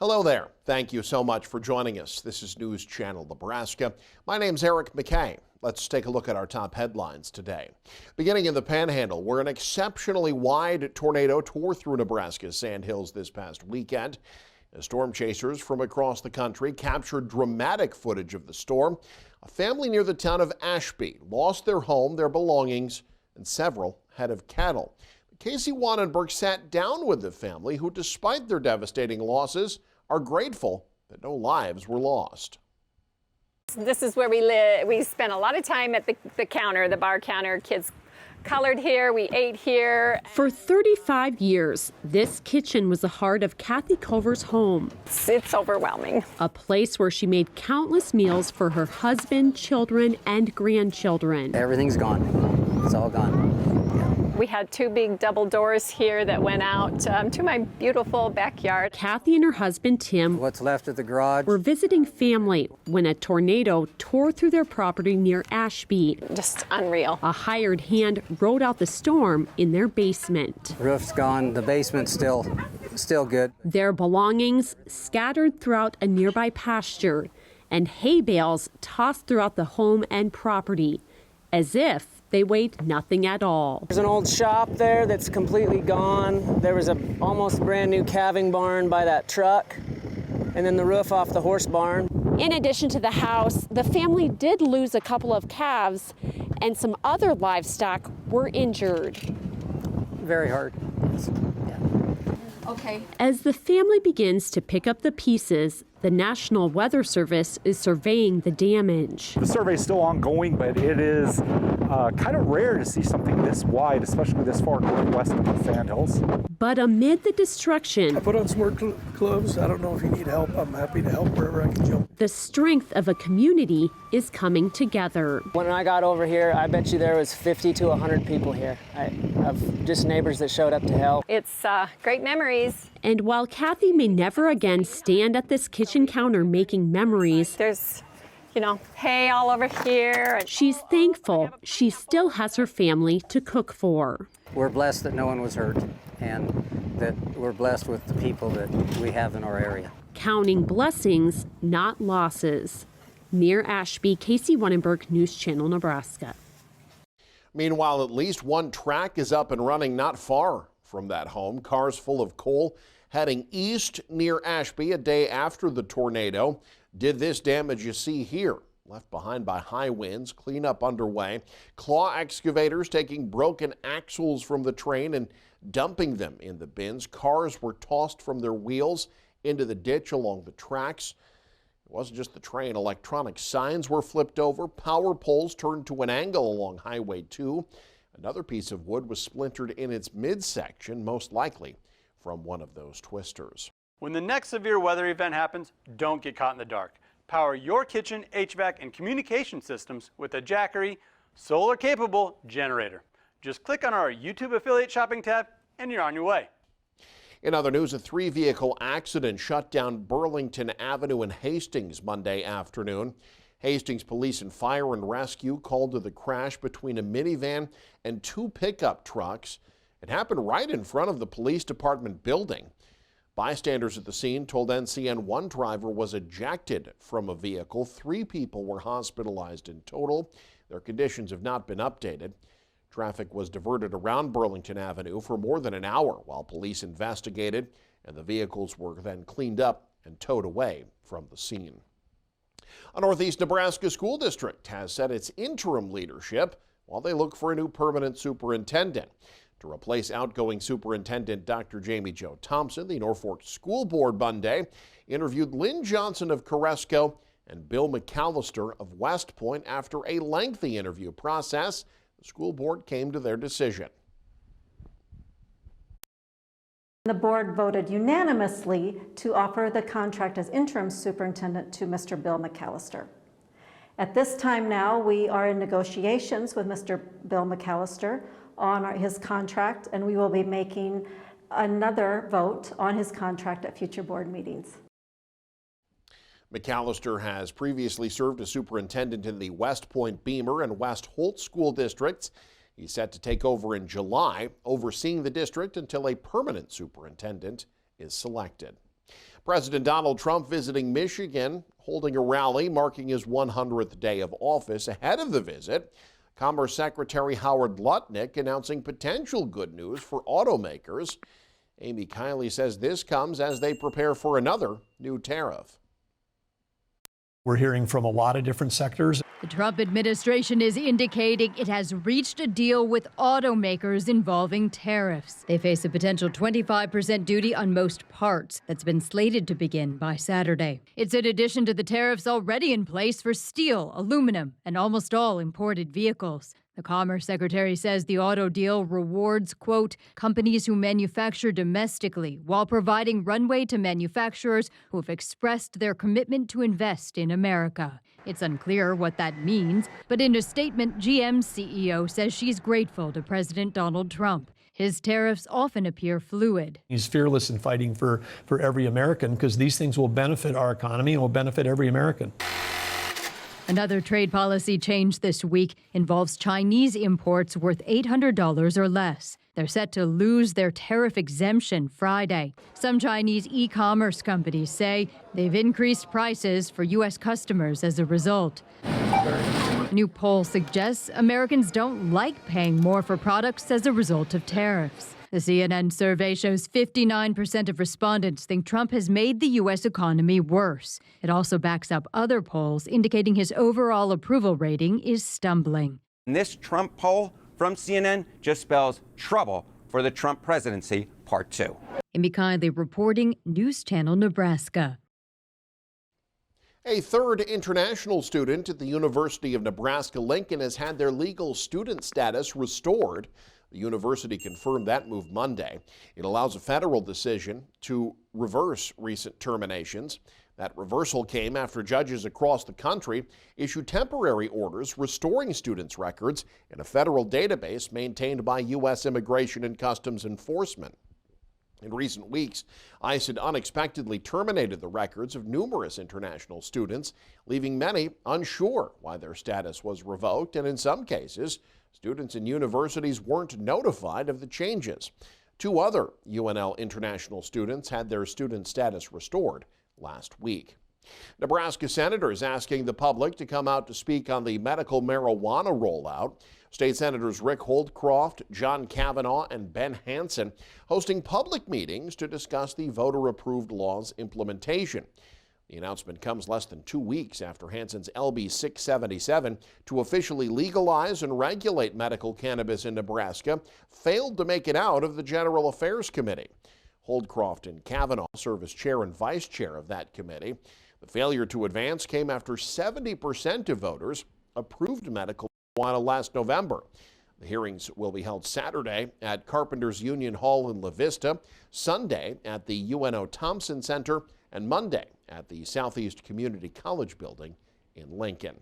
Hello there. Thank you so much for joining us. This is News Channel Nebraska. My name's Eric McKay. Let's take a look at our top headlines today. Beginning in the Panhandle, where an exceptionally wide tornado tore through Nebraska's sandhills this past weekend. As storm chasers from across the country captured dramatic footage of the storm, a family near the town of Ashby lost their home, their belongings, and several head of cattle. Casey Wannenberg sat down with the family who, despite their devastating losses, are grateful that no lives were lost. This is where we live. We spent a lot of time at the counter, the bar counter. Kids colored here, we ate here. For 35 years, this kitchen was the heart of Kathy Culver's home. It's overwhelming. A place where she made countless meals for her husband, children, and grandchildren. Everything's gone. It's all gone. We had two big double doors here that went out to my beautiful backyard. Kathy and her husband, Tim, What's left of the garage, were visiting family when a tornado tore through their property near Ashby. Just unreal. A hired hand rode out the storm in their basement. roof's gone, the basement's still good. Their belongings scattered throughout a nearby pasture and hay bales tossed throughout the home and property as if they weighed nothing at all. There's an old shop there that's completely gone. There was a almost brand new calving barn by that truck, and then the roof off the horse barn. In addition to the house, the family did lose a couple of calves, and some other livestock were injured. Very hard. Okay. As the family begins to pick up the pieces, the National Weather Service is surveying the damage. The survey is still ongoing, but it is kind of rare to see something this wide, especially this far northwest of the Sandhills. But amid the destruction, I put on some work gloves. I don't know if you need help. I'm happy to help wherever I can jump. the strength of a community is coming together. When I got over here, I bet you there was 50 to 100 people here, of just neighbors that showed up to help. It's great memories. And while Kathy may never again stand at this kitchen counter making memories, There's, hay all over here. she's thankful she still has her family to cook for. We're blessed that no one was hurt, and that we're blessed with the people that we have in our area. Counting blessings, not losses. Near Ashby, Casey Wannenberg, News Channel, Nebraska. Meanwhile, at least one track is up and running not far from that home. Cars full of coal heading east near Ashby a day after the tornado did this damage you see here. Left behind by high winds, cleanup underway. Claw excavators taking broken axles from the train and dumping them in the bins. Cars were tossed from their wheels into the ditch along the tracks. It wasn't just the train. Electronic signs were flipped over. Power poles turned to an angle along Highway 2. Another piece of wood was splintered in its midsection, most likely from one of those twisters. When the next severe weather event happens, don't get caught in the dark. Power your kitchen, HVAC, and communication systems with a Jackery solar-capable generator. Just click on our YouTube affiliate shopping tab and you're on your way. In other news, a three-vehicle accident shut down Burlington Avenue in Hastings Monday afternoon. Hastings Police and Fire and Rescue called to the crash between a minivan and two pickup trucks. It happened right in front of the police department building. Bystanders at the scene told NCN one driver was ejected from a vehicle. 3 people were hospitalized in total. Their conditions have not been updated. Traffic was diverted around Burlington Avenue for more than an hour while police investigated, and the vehicles were then cleaned up and towed away from the scene. A Northeast Nebraska school district has set its interim leadership while they look for a new permanent superintendent. To replace outgoing Superintendent Dr. Jamie Jo Thompson, the Norfolk School Board Monday interviewed Lynn Johnson of Kregel and Bill McAllister of West Point. After a lengthy interview process, the school board came to their decision. The board voted unanimously to offer the contract as interim superintendent to Mr. Bill McAllister. At this time now, we are in negotiations with Mr. Bill McAllister on his contract, and we will be making another vote on his contract at future board meetings. McAllister has previously served as superintendent in the West Point, Beamer, and West Holt school districts. He's set to take over in July, overseeing the district until a permanent superintendent is selected. President Donald Trump visiting Michigan, holding a rally marking his 100th day of office. Ahead of the visit, Commerce Secretary Howard Lutnick announcing potential good news for automakers. Amy Kiley says this comes as they prepare for another new tariff. We're hearing from a lot of different sectors. The Trump administration is indicating it has reached a deal with automakers involving tariffs. They face a potential 25% duty on most parts that's been slated to begin by Saturday. It's in addition to the tariffs already in place for steel, aluminum, and almost all imported vehicles. The Commerce Secretary says the auto deal rewards, quote, companies who manufacture domestically while providing runway to manufacturers who have expressed their commitment to invest in America. It's unclear what that means, but in a statement, GM's CEO says she's grateful to President Donald Trump. His tariffs often appear fluid. He's fearless in fighting for every American because these things will benefit our economy and will benefit every American. Another trade policy change this week involves Chinese imports worth $800 or less. They're set to lose their tariff exemption Friday. Some Chinese e-commerce companies say they've increased prices for U.S. customers as a result. A new poll suggests Americans don't like paying more for products as a result of tariffs. The CNN survey shows 59% of respondents think Trump has made the U.S. economy worse. It also backs up other polls indicating his overall approval rating is stumbling. This Trump poll from CNN just spells trouble for the Trump presidency, part 2. Amy Kiley reporting, News Channel, Nebraska. A third international student at the University of Nebraska-Lincoln has had their legal student status restored. The university confirmed that move Monday. It allows a federal decision to reverse recent terminations. That reversal came after judges across the country issued temporary orders restoring students' records in a federal database maintained by U.S. Immigration and Customs Enforcement. In recent weeks, ICE had unexpectedly terminated the records of numerous international students, leaving many unsure why their status was revoked, and in some cases, students and universities weren't notified of the changes. 2 other UNL international students had their student status restored last week. Nebraska senators asking the public to come out to speak on the medical marijuana rollout. State Senators Rick Holdcroft, John Kavanaugh, and Ben Hansen hosting public meetings to discuss the voter-approved law's implementation. The announcement comes less than 2 weeks after Hansen's LB 677 to officially legalize and regulate medical cannabis in Nebraska failed to make it out of the General Affairs Committee. Holdcroft and Kavanaugh serve as chair and vice chair of that committee. The failure to advance came after 70% of voters approved medical marijuana last November. The hearings will be held Saturday at Carpenters Union Hall in La Vista, Sunday at the UNO Thompson Center, and Monday at the Southeast Community College building in Lincoln.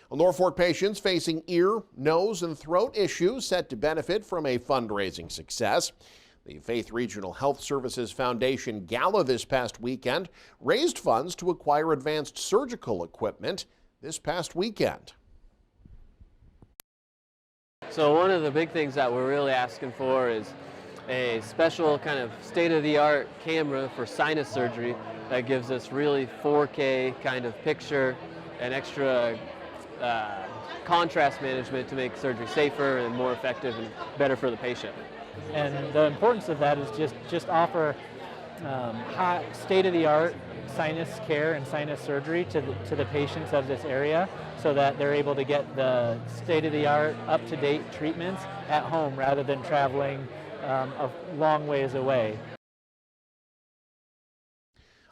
Well, Norfolk patients facing ear, nose, and throat issues set to benefit from a fundraising success. The Faith Regional Health Services Foundation Gala this past weekend raised funds to acquire advanced surgical equipment this past weekend. So one of the big things that we're really asking for is a special kind of state-of-the-art camera for sinus surgery that gives us really 4K kind of picture and extra contrast management to make surgery safer and more effective and better for the patient. And the importance of that is just offer high state-of-the-art sinus care and sinus surgery to the patients of this area so that they're able to get the state-of-the-art, up-to-date treatments at home rather than traveling a long ways away.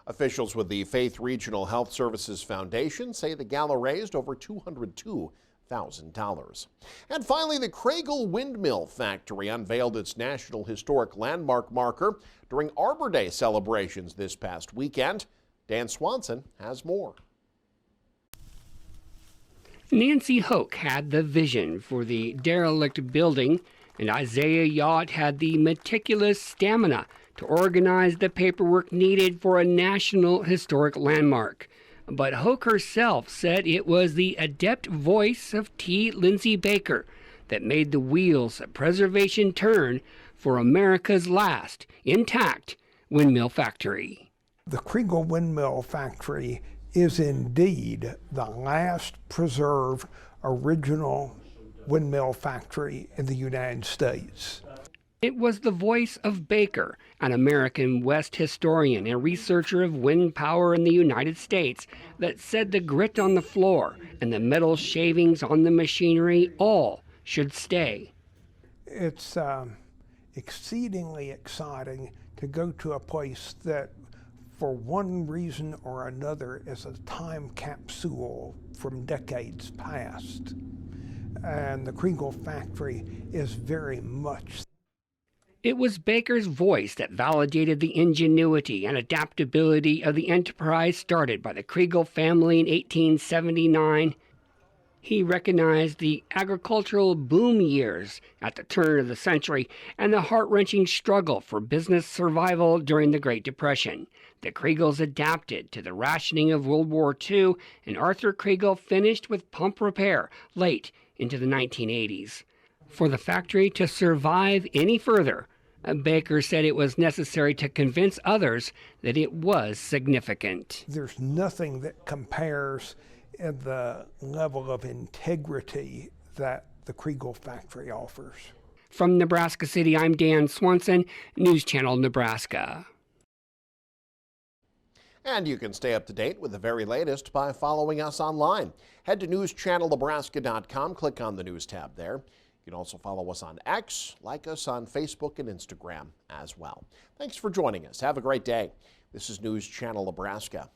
Officials with the Faith Regional Health Services Foundation say the gala raised over $202,000. And finally, the Kregel Windmill factory unveiled its National Historic Landmark marker during Arbor Day celebrations this past weekend. Dan Swanson has more. Nancy Hoke had the vision for the derelict building, and Isaiah Yacht had the meticulous stamina to organize the paperwork needed for a National Historic Landmark. But Hoke herself said it was the adept voice of T. Lindsay Baker that made the wheels of preservation turn for America's last intact windmill factory. The Kregel Windmill factory is indeed the last preserved original windmill factory in the United States. It was the voice of Baker, an American West historian and researcher of wind power in the United States, that said the grit on the floor and the metal shavings on the machinery all should stay. It's exceedingly exciting to go to a place that, for one reason or another, is a time capsule from decades past. And the Kregel factory is very much. It was Baker's voice that validated the ingenuity and adaptability of the enterprise started by the Kregel family in 1879. He recognized the agricultural boom years at the turn of the century and the heart-wrenching struggle for business survival during the Great Depression. The Kregels adapted to the rationing of World War II, and Arthur Kregel finished with pump repair late into the 1980s. For the factory to survive any further, Baker said it was necessary to convince others that it was significant. There's nothing that compares in the level of integrity that the Kregel factory offers. From Nebraska City, I'm Dan Swanson, News Channel Nebraska. And you can stay up to date with the very latest by following us online. Head to newschannelnebraska.com, click on the News tab there. You can also follow us on X, like us on Facebook and Instagram as well. Thanks for joining us. Have a great day. This is News Channel Nebraska.